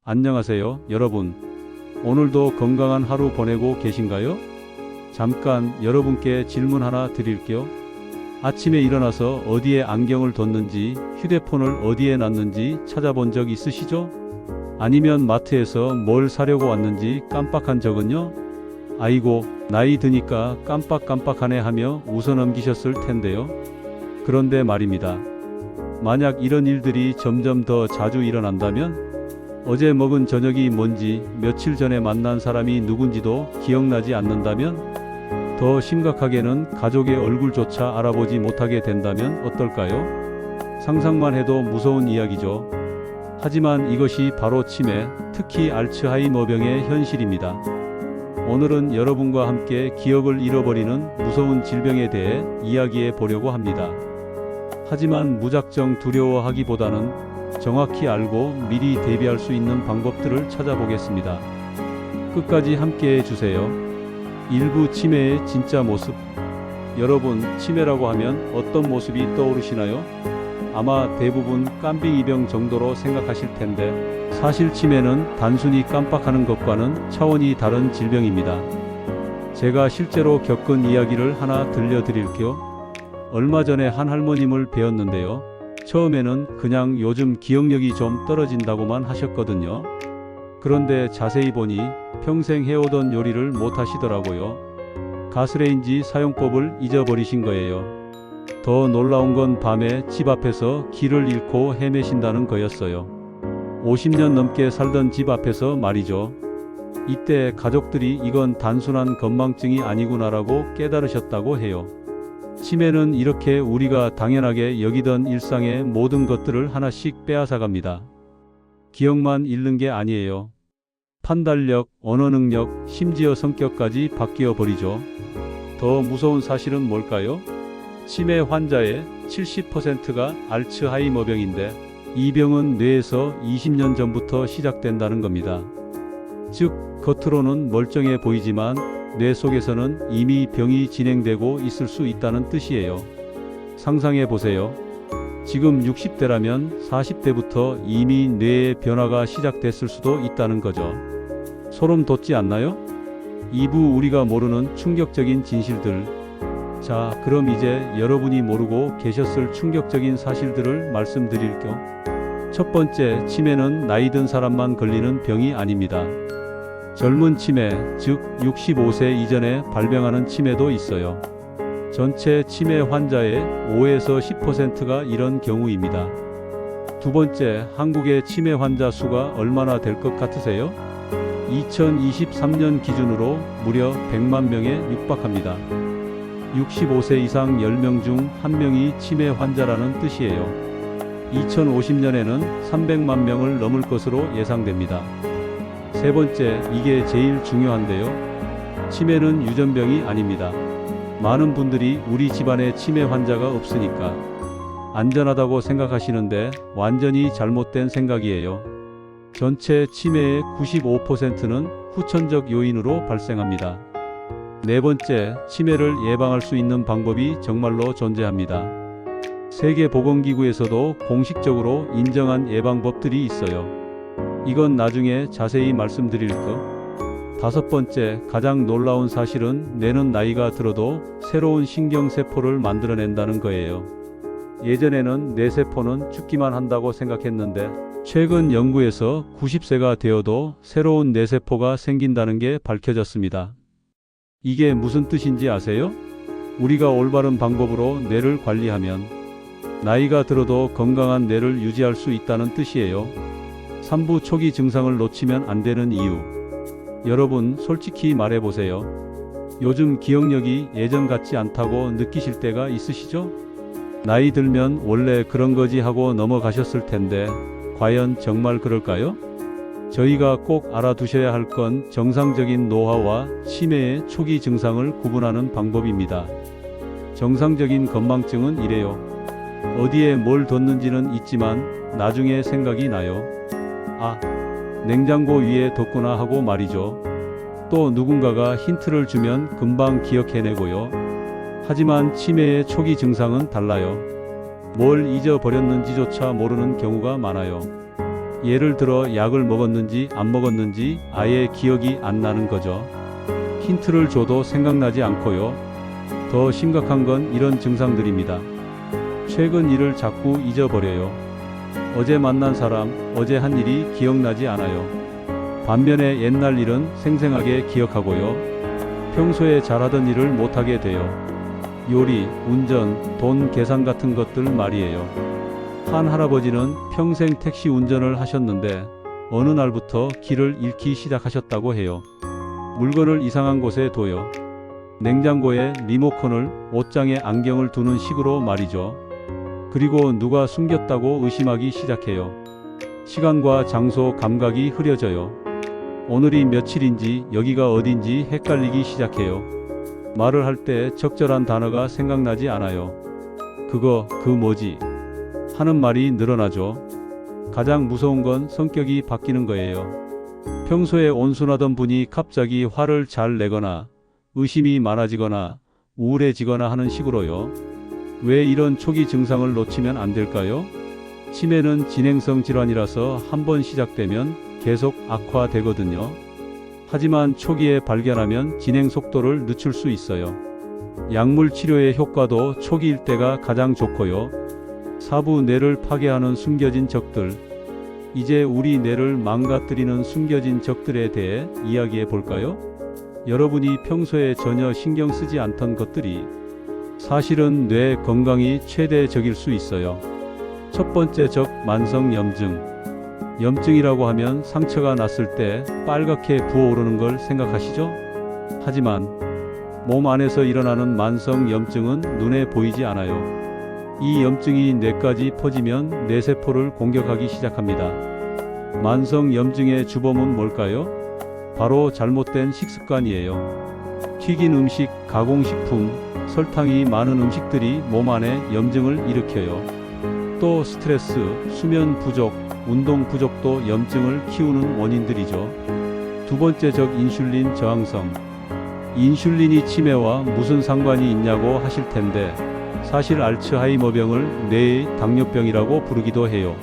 안녕하세요, 여러분. 오늘도 건강한 하루 보내고 계신가요? 잠깐 여러분께 질문 하나 드릴게요. 아침에 일어나서 어디에 안경을 뒀는지, 휴대폰을 어디에 놨는지 찾아본 적 있으시죠? 아니면 마트에서 뭘 사려고 왔는지 깜빡한 적은요? 아이고, 나이 드니까 깜빡깜빡하네 하며 웃어넘기셨을 텐데요. 그런데 말입니다. 만약 이런 일들이 점점 더 자주 일어난다면 어제 먹은 저녁이 뭔지, 며칠 전에 만난 사람이 누군지도 기억나지 않는다면, 더 심각하게는 가족의 얼굴조차 알아보지 못하게 된다면 어떨까요? 상상만 해도 무서운 이야기죠. 하지만 이것이 바로 치매, 특히 알츠하이머병의 현실입니다. 오늘은 여러분과 함께 기억을 잃어버리는 무서운 질병에 대해 이야기해 보려고 합니다. 하지만 무작정 두려워하기보다는 정확히 알고 미리 대비할 수 있는 방법들을 찾아보겠습니다. 끝까지 함께 해주세요. 일부 치매의 진짜 모습. 여러분, 치매라고 하면 어떤 모습이 떠오르시나요? 아마 대부분 깜빙이병 정도로 생각하실 텐데, 사실 치매는 단순히 깜빡하는 것과는 차원이 다른 질병입니다. 제가 실제로 겪은 이야기를 하나 들려드릴게요. 얼마 전에 한 할머님을 뵈었는데요. 처음에는 그냥 요즘 기억력이 좀 떨어진다고만 하셨거든요. 그런데 자세히 보니 평생 해오던 요리를 못 하시더라고요. 가스레인지 사용법을 잊어버리신 거예요. 더 놀라운 건 밤에 집 앞에서 길을 잃고 헤매신다는 거였어요. 50년 넘게 살던 집 앞에서 말이죠. 이때 가족들이 이건 단순한 건망증이 아니구나라고 깨달으셨다고 해요. 치매는 이렇게 우리가 당연하게 여기던 일상의 모든 것들을 하나씩 빼앗아갑니다. 기억만 잃는 게 아니에요. 판단력, 언어 능력, 심지어 성격까지 바뀌어 버리죠. 더 무서운 사실은 뭘까요? 치매 환자의 70%가 알츠하이머병인데, 이 병은 뇌에서 20년 전부터 시작된다는 겁니다. 즉, 겉으로는 멀쩡해 보이지만 뇌 속에서는 이미 병이 진행되고 있을 수 있다는 뜻이에요. 상상해 보세요. 지금 60대라면 40대부터 이미 뇌의 변화가 시작됐을 수도 있다는 거죠. 소름 돋지 않나요? 2부 우리가 모르는 충격적인 진실들. 자, 그럼 이제 여러분이 모르고 계셨을 충격적인 사실들을 말씀드릴게요. 첫 번째, 치매는 나이 든 사람만 걸리는 병이 아닙니다. 젊은 치매, 즉 65세 이전에 발병하는 치매도 있어요. 전체 치매 환자의 5에서 10%가 이런 경우입니다. 두 번째, 한국의 치매 환자 수가 얼마나 될 것 같으세요? 2023년 기준으로 무려 100만 명에 육박합니다. 65세 이상 10명 중 1명이 치매 환자라는 뜻이에요. 2050년에는 300만 명을 넘을 것으로 예상됩니다. 세 번째, 이게 제일 중요한데요. 치매는 유전병이 아닙니다. 많은 분들이 우리 집안에 치매 환자가 없으니까 안전하다고 생각하시는데 완전히 잘못된 생각이에요. 전체 치매의 95%는 후천적 요인으로 발생합니다. 네 번째, 치매를 예방할 수 있는 방법이 정말로 존재합니다. 세계보건기구에서도 공식적으로 인정한 예방법들이 있어요. 이건 나중에 자세히 말씀드릴 거. 다섯 번째, 가장 놀라운 사실은 뇌는 나이가 들어도 새로운 신경세포를 만들어낸다는 거예요. 예전에는 뇌세포는 죽기만 한다고 생각했는데, 최근 연구에서 90세가 되어도 새로운 뇌세포가 생긴다는 게 밝혀졌습니다. 이게 무슨 뜻인지 아세요? 우리가 올바른 방법으로 뇌를 관리하면 나이가 들어도 건강한 뇌를 유지할 수 있다는 뜻이에요. 3부 초기 증상을 놓치면 안 되는 이유. 여러분, 솔직히 말해보세요. 요즘 기억력이 예전 같지 않다고 느끼실 때가 있으시죠? 나이 들면 원래 그런 거지 하고 넘어가셨을 텐데, 과연 정말 그럴까요? 저희가 꼭 알아두셔야 할 건 정상적인 노화와 치매의 초기 증상을 구분하는 방법입니다. 정상적인 건망증은 이래요. 어디에 뭘 뒀는지는 있지만 나중에 생각이 나요. 아, 냉장고 위에 뒀구나 하고 말이죠. 또 누군가가 힌트를 주면 금방 기억해내고요. 하지만 치매의 초기 증상은 달라요. 뭘 잊어버렸는지조차 모르는 경우가 많아요. 예를 들어 약을 먹었는지 안 먹었는지 아예 기억이 안 나는 거죠. 힌트를 줘도 생각나지 않고요. 더 심각한 건 이런 증상들입니다. 최근 일을 자꾸 잊어버려요. 어제 만난 사람, 어제 한 일이 기억나지 않아요. 반면에 옛날 일은 생생하게 기억하고요. 평소에 잘하던 일을 못하게 돼요. 요리, 운전, 돈 계산 같은 것들 말이에요. 한 할아버지는 평생 택시 운전을 하셨는데 어느 날부터 길을 잃기 시작하셨다고 해요. 물건을 이상한 곳에 둬요. 냉장고에 리모컨을, 옷장에 안경을 두는 식으로 말이죠. 그리고 누가 숨겼다고 의심하기 시작해요. 시간과 장소 감각이 흐려져요. 오늘이 며칠인지 여기가 어딘지 헷갈리기 시작해요. 말을 할 때 적절한 단어가 생각나지 않아요. 그거, 그 뭐지? 하는 말이 늘어나죠. 가장 무서운 건 성격이 바뀌는 거예요. 평소에 온순하던 분이 갑자기 화를 잘 내거나 의심이 많아지거나 우울해지거나 하는 식으로요. 왜 이런 초기 증상을 놓치면 안 될까요? 치매는 진행성 질환이라서 한번 시작되면 계속 악화되거든요. 하지만 초기에 발견하면 진행 속도를 늦출 수 있어요. 약물 치료의 효과도 초기일 때가 가장 좋고요. 사부 뇌를 파괴하는 숨겨진 적들. 이제 우리 뇌를 망가뜨리는 숨겨진 적들에 대해 이야기해 볼까요? 여러분이 평소에 전혀 신경 쓰지 않던 것들이 사실은 뇌 건강이 최대 적일 수 있어요. 첫 번째 적, 만성 염증. 염증이라고 하면 상처가 났을 때 빨갛게 부어오르는 걸 생각하시죠? 하지만 몸 안에서 일어나는 만성 염증은 눈에 보이지 않아요. 이 염증이 뇌까지 퍼지면 뇌세포를 공격하기 시작합니다. 만성 염증의 주범은 뭘까요? 바로 잘못된 식습관이에요. 튀긴 음식, 가공식품, 설탕이 많은 음식들이 몸 안에 염증을 일으켜요. 또 스트레스, 수면 부족, 운동 부족도 염증을 키우는 원인들이죠. 두 번째 적, 인슐린 저항성. 인슐린이 치매와 무슨 상관이 있냐고 하실 텐데 사실 알츠하이머병을 뇌의 당뇨병이라고 부르기도 해요.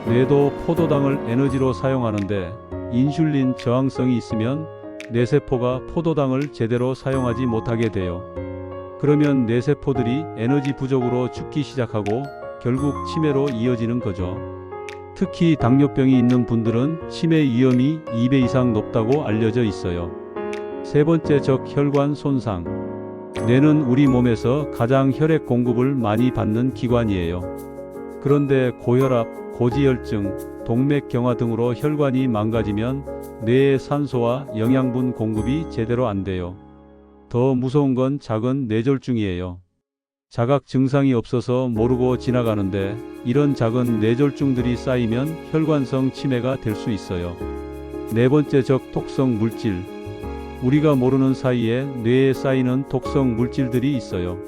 뇌도 포도당을 에너지로 사용하는데 인슐린 저항성이 있으면 뇌세포가 포도당을 제대로 사용하지 못하게 돼요. 그러면 뇌세포들이 에너지 부족으로 죽기 시작하고 결국 치매로 이어지는 거죠. 특히 당뇨병이 있는 분들은 치매 위험이 2배 이상 높다고 알려져 있어요. 세 번째 적, 혈관 손상. 뇌는 우리 몸에서 가장 혈액 공급을 많이 받는 기관이에요. 그런데 고혈압, 고지혈증, 동맥경화 등으로 혈관이 망가지면 뇌의 산소와 영양분 공급이 제대로 안 돼요. 더 무서운 건 작은 뇌졸중이에요. 자각 증상이 없어서 모르고 지나가는데 이런 작은 뇌졸중들이 쌓이면 혈관성 치매가 될 수 있어요. 네 번째 적, 독성 물질. 우리가 모르는 사이에 뇌에 쌓이는 독성 물질들이 있어요.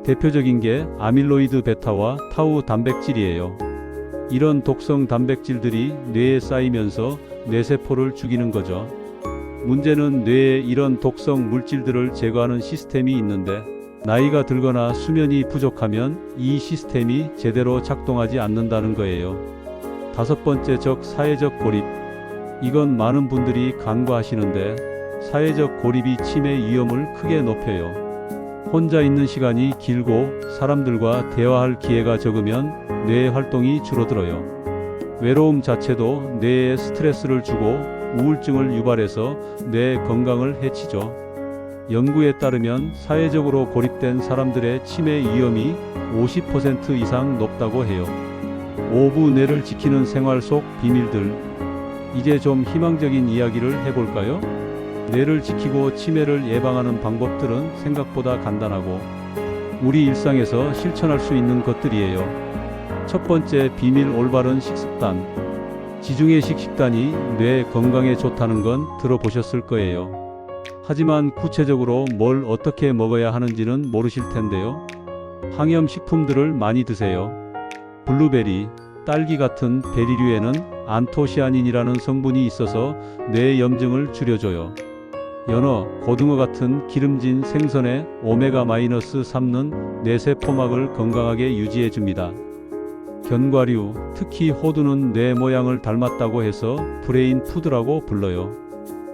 대표적인 게 아밀로이드 베타와 타우 단백질이에요. 이런 독성 단백질들이 뇌에 쌓이면서 뇌세포를 죽이는 거죠. 문제는 뇌에 이런 독성 물질들을 제거하는 시스템이 있는데 나이가 들거나 수면이 부족하면 이 시스템이 제대로 작동하지 않는다는 거예요. 다섯 번째 적, 사회적 고립. 이건 많은 분들이 간과하시는데 사회적 고립이 치매 위험을 크게 높여요. 혼자 있는 시간이 길고 사람들과 대화할 기회가 적으면 뇌 활동이 줄어들어요. 외로움 자체도 뇌에 스트레스를 주고 우울증을 유발해서 뇌 건강을 해치죠. 연구에 따르면 사회적으로 고립된 사람들의 치매 위험이 50% 이상 높다고 해요. 5부 뇌를 지키는 생활 속 비밀들. 이제 좀 희망적인 이야기를 해볼까요? 뇌를 지키고 치매를 예방하는 방법들은 생각보다 간단하고 우리 일상에서 실천할 수 있는 것들이에요. 첫 번째, 비밀 올바른 식습관. 지중해식 식단이 뇌 건강에 좋다는 건 들어보셨을 거예요. 하지만 구체적으로 뭘 어떻게 먹어야 하는지는 모르실 텐데요. 항염 식품들을 많이 드세요. 블루베리, 딸기 같은 베리류에는 안토시아닌이라는 성분이 있어서 뇌 염증을 줄여줘요. 연어, 고등어 같은 기름진 생선에 오메가-3는 뇌세포막을 건강하게 유지해줍니다. 견과류, 특히 호두는 뇌 모양을 닮았다고 해서 브레인 푸드라고 불러요.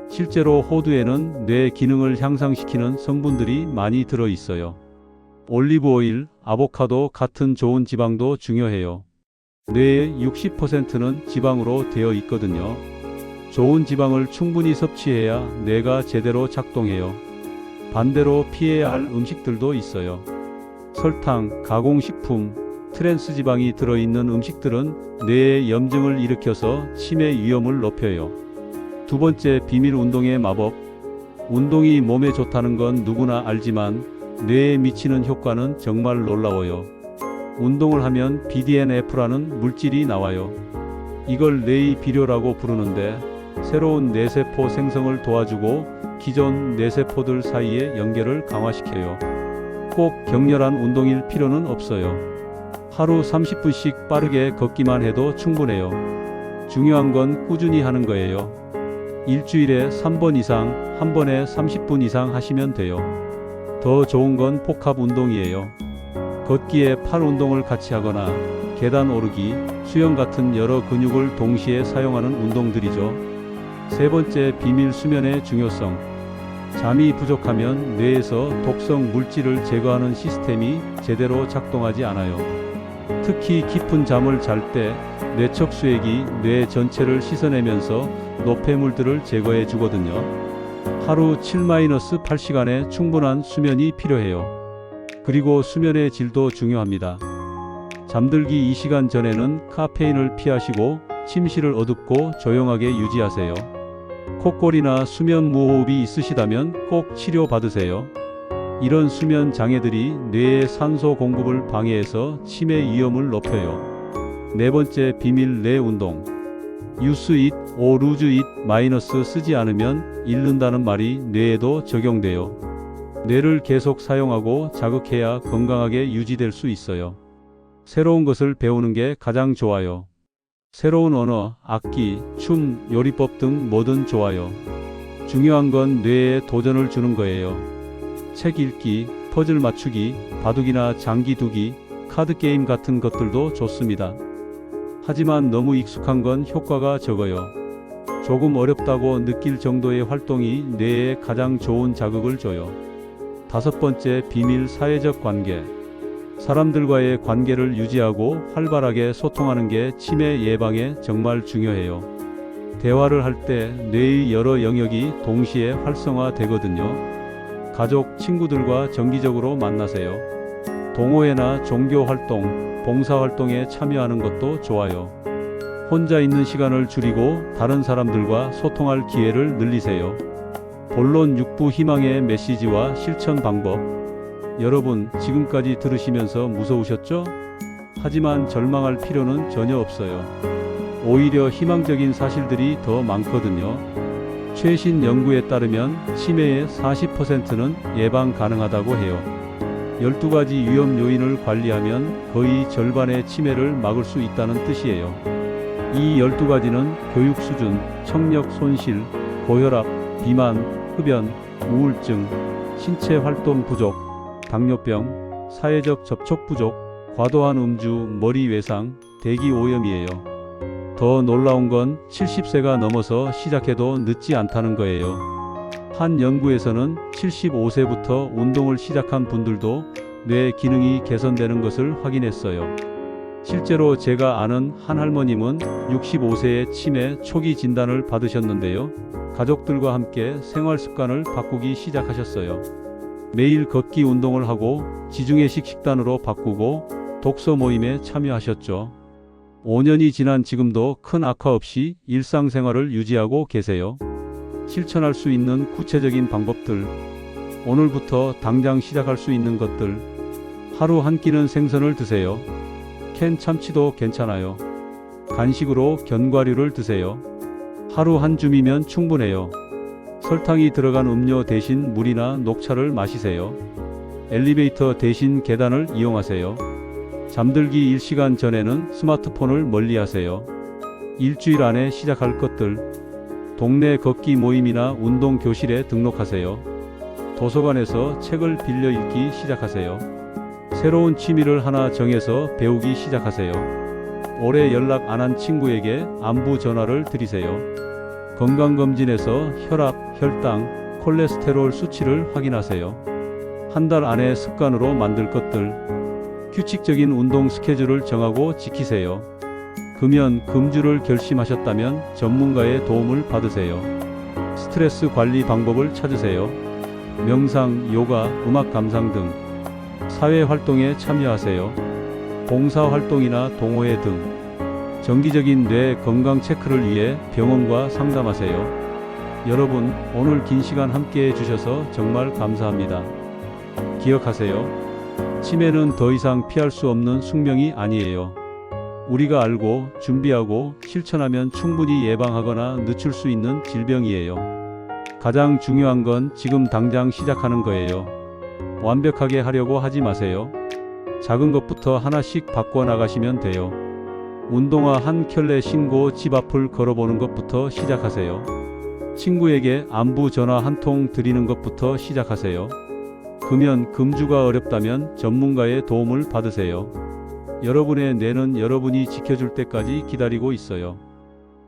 실제로 호두에는 뇌 기능을 향상시키는 성분들이 많이 들어 있어요. 올리브 오일, 아보카도 같은 좋은 지방도 중요해요. 뇌의 60%는 지방으로 되어 있거든요. 좋은 지방을 충분히 섭취해야 뇌가 제대로 작동해요. 반대로 피해야 할 음식들도 있어요. 설탕, 가공식품, 트랜스 지방이 들어있는 음식들은 뇌에 염증을 일으켜서 치매 위험을 높여요. 두 번째, 비밀 운동의 마법. 운동이 몸에 좋다는 건 누구나 알지만 뇌에 미치는 효과는 정말 놀라워요. 운동을 하면 BDNF라는 물질이 나와요. 이걸 뇌의 비료라고 부르는데 새로운 뇌세포 생성을 도와주고 기존 뇌세포들 사이의 연결을 강화시켜요. 꼭 격렬한 운동일 필요는 없어요. 하루 30분씩 빠르게 걷기만 해도 충분해요. 중요한 건 꾸준히 하는 거예요. 일주일에 3번 이상, 한 번에 30분 이상 하시면 돼요. 더 좋은 건 복합 운동이에요. 걷기에 팔 운동을 같이 하거나 계단 오르기, 수영 같은 여러 근육을 동시에 사용하는 운동들이죠. 세 번째, 비밀 수면의 중요성. 잠이 부족하면 뇌에서 독성 물질을 제거하는 시스템이 제대로 작동하지 않아요. 특히 깊은 잠을 잘 때 뇌척수액이 뇌 전체를 씻어내면서 노폐물들을 제거해 주거든요. 하루 7-8시간의 충분한 수면이 필요해요. 그리고 수면의 질도 중요합니다. 잠들기 2시간 전에는 카페인을 피하시고 침실을 어둡고 조용하게 유지하세요. 콧골이나 수면 무호흡이 있으시다면 꼭 치료받으세요. 이런 수면 장애들이 뇌의 산소 공급을 방해해서 치매 위험을 높여요. 네 번째, 비밀 뇌 운동. use it or lose it 마이너스 쓰지 않으면 잃는다는 말이 뇌에도 적용돼요. 뇌를 계속 사용하고 자극해야 건강하게 유지될 수 있어요. 새로운 것을 배우는 게 가장 좋아요. 새로운 언어, 악기, 춤, 요리법 등 뭐든 좋아요. 중요한 건 뇌에 도전을 주는 거예요. 책 읽기, 퍼즐 맞추기, 바둑이나 장기 두기, 카드 게임 같은 것들도 좋습니다. 하지만 너무 익숙한 건 효과가 적어요. 조금 어렵다고 느낄 정도의 활동이 뇌에 가장 좋은 자극을 줘요. 다섯 번째, 비밀 사회적 관계. 사람들과의 관계를 유지하고 활발하게 소통하는 게 치매 예방에 정말 중요해요. 대화를 할 때 뇌의 여러 영역이 동시에 활성화되거든요. 가족, 친구들과 정기적으로 만나세요. 동호회나 종교 활동, 봉사 활동에 참여하는 것도 좋아요. 혼자 있는 시간을 줄이고 다른 사람들과 소통할 기회를 늘리세요. 본론 6부 희망의 메시지와 실천 방법. 여러분, 지금까지 들으시면서 무서우셨죠? 하지만 절망할 필요는 전혀 없어요. 오히려 희망적인 사실들이 더 많거든요. 최신 연구에 따르면 치매의 40%는 예방 가능하다고 해요. 12가지 위험 요인을 관리하면 거의 절반의 치매를 막을 수 있다는 뜻이에요. 이 12가지는 교육 수준, 청력 손실, 고혈압, 비만, 흡연, 우울증, 신체 활동 부족, 당뇨병, 사회적 접촉 부족, 과도한 음주, 머리 외상, 대기 오염이에요. 더 놀라운 건 70세가 넘어서 시작해도 늦지 않다는 거예요. 한 연구에서는 75세부터 운동을 시작한 분들도 뇌 기능이 개선되는 것을 확인했어요. 실제로 제가 아는 한 할머님은 65세에 치매 초기 진단을 받으셨는데요. 가족들과 함께 생활 습관을 바꾸기 시작하셨어요. 매일 걷기 운동을 하고 지중해식 식단으로 바꾸고 독서 모임에 참여하셨죠. 5년이 지난 지금도 큰 악화 없이 일상생활을 유지하고 계세요. 실천할 수 있는 구체적인 방법들. 오늘부터 당장 시작할 수 있는 것들. 하루 한 끼는 생선을 드세요. 캔 참치도 괜찮아요. 간식으로 견과류를 드세요. 하루 한 줌이면 충분해요. 설탕이 들어간 음료 대신 물이나 녹차를 마시세요. 엘리베이터 대신 계단을 이용하세요. 잠들기 1시간 전에는 스마트폰을 멀리하세요. 일주일 안에 시작할 것들. 동네 걷기 모임이나 운동 교실에 등록하세요. 도서관에서 책을 빌려 읽기 시작하세요. 새로운 취미를 하나 정해서 배우기 시작하세요. 오래 연락 안 한 친구에게 안부 전화를 드리세요. 건강검진에서 혈압, 혈당, 콜레스테롤 수치를 확인하세요. 한 달 안에 습관으로 만들 것들. 규칙적인 운동 스케줄을 정하고 지키세요. 금연, 금주를 결심하셨다면 전문가의 도움을 받으세요. 스트레스 관리 방법을 찾으세요. 명상, 요가, 음악 감상 등 사회 활동에 참여하세요. 봉사 활동이나 동호회 등 정기적인 뇌 건강 체크를 위해 병원과 상담하세요. 여러분, 오늘 긴 시간 함께 해주셔서 정말 감사합니다. 기억하세요. 치매는 더 이상 피할 수 없는 숙명이 아니에요. 우리가 알고 준비하고 실천하면 충분히 예방하거나 늦출 수 있는 질병이에요. 가장 중요한 건 지금 당장 시작하는 거예요. 완벽하게 하려고 하지 마세요. 작은 것부터 하나씩 바꿔나가시면 돼요. 운동화 한 켤레 신고 집 앞을 걸어보는 것부터 시작하세요. 친구에게 안부 전화 한 통 드리는 것부터 시작하세요. 금연, 금주가 어렵다면 전문가의 도움을 받으세요. 여러분의 뇌는 여러분이 지켜줄 때까지 기다리고 있어요.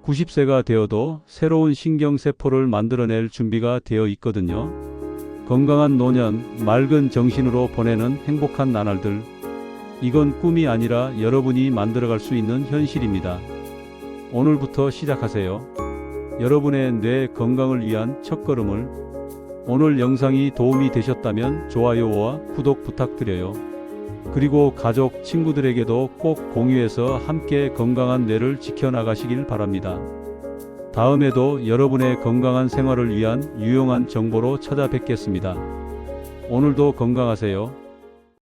90세가 되어도 새로운 신경세포를 만들어낼 준비가 되어 있거든요. 건강한 노년, 맑은 정신으로 보내는 행복한 나날들. 이건 꿈이 아니라 여러분이 만들어갈 수 있는 현실입니다. 오늘부터 시작하세요. 여러분의 뇌 건강을 위한 첫걸음을. 오늘 영상이 도움이 되셨다면 좋아요와 구독 부탁드려요. 그리고 가족, 친구들에게도 꼭 공유해서 함께 건강한 뇌를 지켜나가시길 바랍니다. 다음에도 여러분의 건강한 생활을 위한 유용한 정보로 찾아뵙겠습니다. 오늘도 건강하세요.